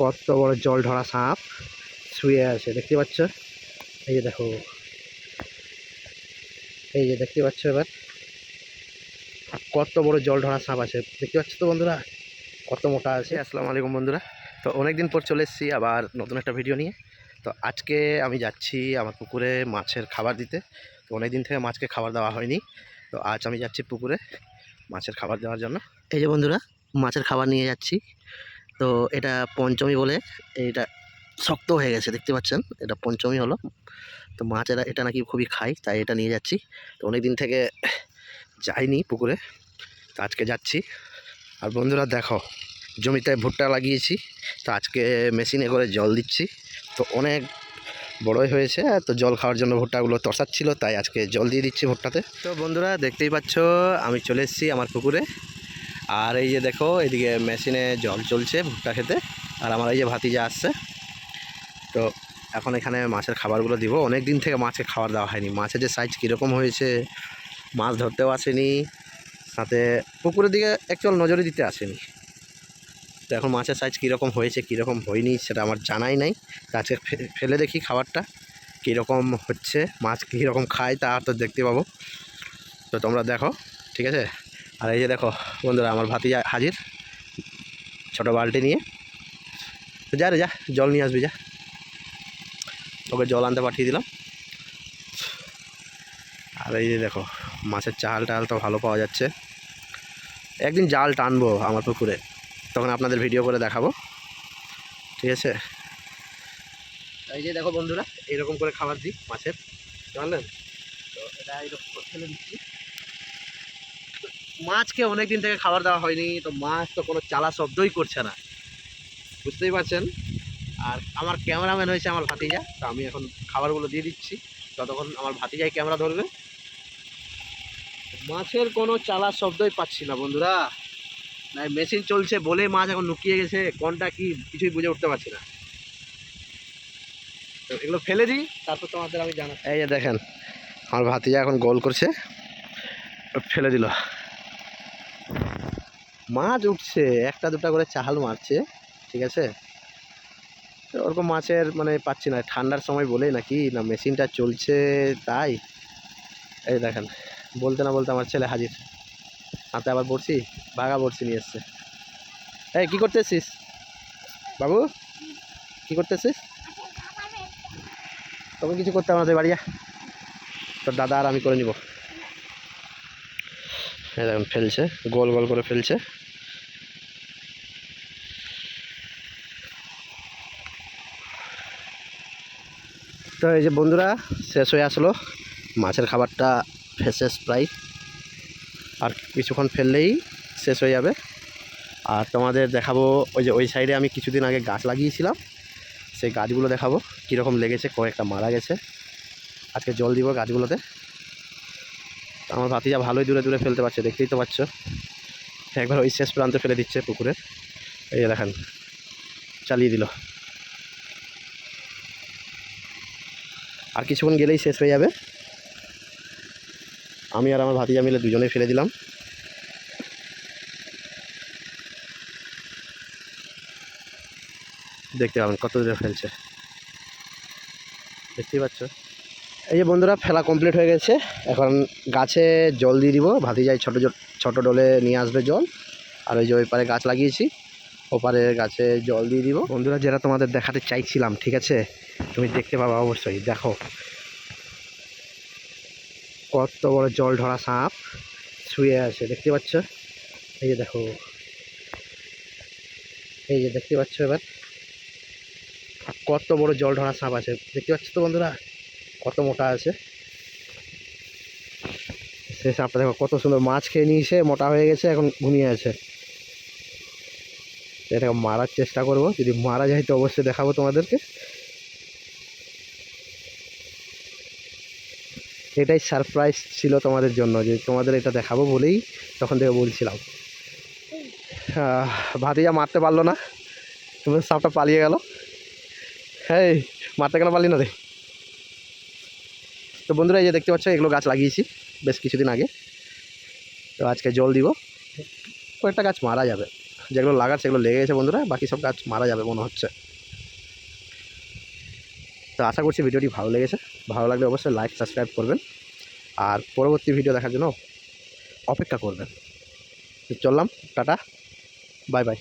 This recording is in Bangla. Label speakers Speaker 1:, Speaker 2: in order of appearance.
Speaker 1: কত বড় জল ধরা সাপ শুয়ে আছে দেখতে পাচ্ছ। এই যে দেখো, এই যে দেখতে পাচ্ছ এবার কত বড় জল ধরা সাপ আছে দেখতে পাচ্ছ তো বন্ধুরা, কত মোটা আছে। আসসালামু আলাইকুম বন্ধুরা, তো অনেকদিন পর চলে এসেছি আবার নতুন একটা ভিডিও নিয়ে। তো আজকে আমি যাচ্ছি আমার পুকুরে মাছের খাবার দিতে। তো অনেকদিন থেকে মাছকে খাবার দেওয়া হয়নি, তো আজ আমি যাচ্ছি পুকুরে মাছের খাবার দেওয়ার জন্য। এই যে বন্ধুরা, মাছের খাবার নিয়ে যাচ্ছি। তো এটা পঞ্চমী বলে, এটা শক্ত হয়ে গেছে দেখতে পাচ্ছেন, এটা পঞ্চমী হলো। তো মাছ এটা নাকি খুবই খায়, তাই এটা নিয়ে যাচ্ছি। তো অনেক দিন থেকে যাইনি পুকুরে, তো আজকে যাচ্ছি। আর বন্ধুরা দেখো, জমিতে ভুট্টা লাগিয়েছি, তো আজকে মেশিনে করে জল দিচ্ছি। তো অনেক বড়ই হয়েছে, তো জল খাওয়ার জন্য ভুট্টাগুলো তরসাচ্ছিল, তাই আজকে জল দিয়ে দিচ্ছি ভুট্টাতে। তো বন্ধুরা দেখতেই পাচ্ছ, আমি চলে এসেছি আমার পুকুরে। আর এই যে দেখো, এদিকে মেশিনে জল চলছে ভুট্টা খেতে, আর আমার এই যে ভাতিজা আসছে। তো এখন এখানে মাছের খাবারগুলো দিব। অনেক দিন থেকে মাছকে খাবার দেওয়া হয়নি। মাছের যে সাইজ কীরকম হয়েছে, মাছ ধরতেও আসেনি, সাথে পুকুরের দিকে একচুয়াল নজরে দিতে আসেনি। তো এখন মাছের সাইজ কীরকম হয়েছে কীরকম হয়নি সেটা আমার জানাই নাই। তো আজকে ফেলে দেখি খাবারটা কীরকম হচ্ছে, মাছ কীরকম খায় তা তো দেখতে পাবো। তো তোমরা দেখো, ঠিক আছে। আর এই যে দেখো বন্ধুরা, আমার ভাতিজা হাজির ছোটো বালতি নিয়ে। তো যা রে যা, জল নিয়ে আসবি যা। ওকে জল আনতে পাঠিয়ে দিলাম। আর এই যে দেখো, মাছের চাল টাল তো ভালো পাওয়া যাচ্ছে। একদিন জাল টানবো আমার পুকুরে, তখন আপনাদের ভিডিও করে দেখাবো, ঠিক আছে। এই যে দেখো বন্ধুরা, এরকম করে খাবার দিই মাছের, জানলেন তো। এটা এরকম ফেলে দিচ্ছি। মাছকে অনেক দিন থেকে খাবার দেওয়া হয়নি, তো মাছ তো কোনো চালা শব্দই করছে না, বুঝতেই পারছেন। আর আমার ক্যামেরাম্যান হয়েছে আমার ভাতিজা, তো আমি এখন খাবারগুলো দিয়ে দিচ্ছি, ততক্ষণ আমার ভাতিজাই ক্যামেরা ধরবে। মাছের কোনো চালা শব্দই পাচ্ছি না বন্ধুরা, না মেশিন চলছে বলে মাছ এখন লুকিয়ে গেছে, কোনটা কি কিছুই বুঝে উঠতে পারছি না। তো এগুলো ফেলে দিই, তারপর তোমাদের আমি জানাচ্ছি। এই যে দেখেন, আমার ভাতিজা এখন গোল করছে, ফেলে দিল। মাছ উঠছে, একটা দুটা করে চাহাল মারছে, ঠিক আছে। তো ওরকম মাছের মানে পাচ্ছি না, ঠান্ডার সময় বলেই নাকি না মেশিনটা চলছে তাই। এই দেখেন, বলতে না বলতে আমার ছেলে হাজির, হাতে আবার বড়শি, ভাগা বড়শি নিয়ে এসছে। এই কী করতেছিস বাবু, কী করতেছিস? তখন কিছু করতে আমাদের বাড়িয়া, তোর দাদা আর আমি করে নিব। এই দেখুন ফেলছে, গোল গোল করে ফেলছে। তো এই যে বন্ধুরা, শেষ হয়ে আসলো মাছের খাবারটা, শেষ প্রায়। আর কিছুক্ষণ ফেললেই শেষ হয়ে যাবে। আর তোমাদের দেখাবো, ওই যে ওই সাইডে আমি কিছুদিন আগে গাছ লাগিয়েছিলাম, সেই গাছগুলো দেখাবো কীরকম লেগেছে, কয়েকটা মারা গেছে। আজকে জল দিব গাছগুলোতে। আমার ভাতিজা ভালোই দূরে দূরে ফেলতে পারছে, দেখতেই তো পাচ্ছ। একবার ওই শেষ প্রান্তে ফেলে দিচ্ছে পুকুরে, এই দেখেন চালিয়ে দিল। আর কিছুক্ষণ গেলেই শেষ হয়ে যাবে। আমি আর আমার ভাতিজা মিলে দুজনেই ফেলে দিলাম। দেখতে পাবেন কত দূরে ফেলছে, দেখতেই পাচ্ছ। এই যে বন্ধুরা, ফেলা কমপ্লিট হয়ে গেছে। এখন গাছে জল দিয়ে দিব, ভাতিজাই ছোটো ডোলে নিয়ে আসবে জল। আর ওই যে ওই পারে গাছ লাগিয়েছি, ওপারে গাছে জল দিয়ে দিব। বন্ধুরা, যেটা তোমাদের দেখাতে চাইছিলাম, ঠিক আছে, তুমি দেখতে পাবা অবশ্যই। দেখো কত বড় জল ধরা সাপ শুয়ে আছে দেখতে পাচ্ছ। এই যে দেখো, এই যে দেখতে পাচ্ছ এবার কত বড় জল ধরা সাপ আছে দেখতে পাচ্ছ তো বন্ধুরা, কত মোটা আছে। সে সাপটা দেখো কত সুন্দর, মাছ খেয়ে নিয়েছে, মোটা হয়ে গেছে, এখন ঘুমিয়ে আছে। এটাকে মারার চেষ্টা করব, যদি মারা যায় তো অবশ্যই দেখাবো তোমাদেরকে। এটাই সারপ্রাইজ ছিল তোমাদের জন্য, যে তোমাদের এটা দেখাবো বলেই তখন থেকে বলছিলাম। ভাতিজা মারতে পারলো না, তোমার সাপটা পালিয়ে গেল। হ্যাঁ, মারতে কেন পারলি না রে? তো বন্ধুরা, এই যে দেখতে পাচ্ছ, এগুলো গাছ লাগিয়েছি বেশ কিছুদিন আগে, তো আজকে জল দিব। কয়েকটা গাছ মারা যাবে, যেগুলো লাগার সেগুলো লেগে গেছে বন্ধুরা, বাকি সব গাছ মারা যাবে মনে হচ্ছে। তো আশা করছি ভিডিওটি ভালো লেগেছে, ভালো লাগলে অবশ্যই লাইক সাবস্ক্রাইব করবেন আর পরবর্তী ভিডিও দেখার জন্য অপেক্ষা করবেন। চললাম, টাটা, বাই বাই।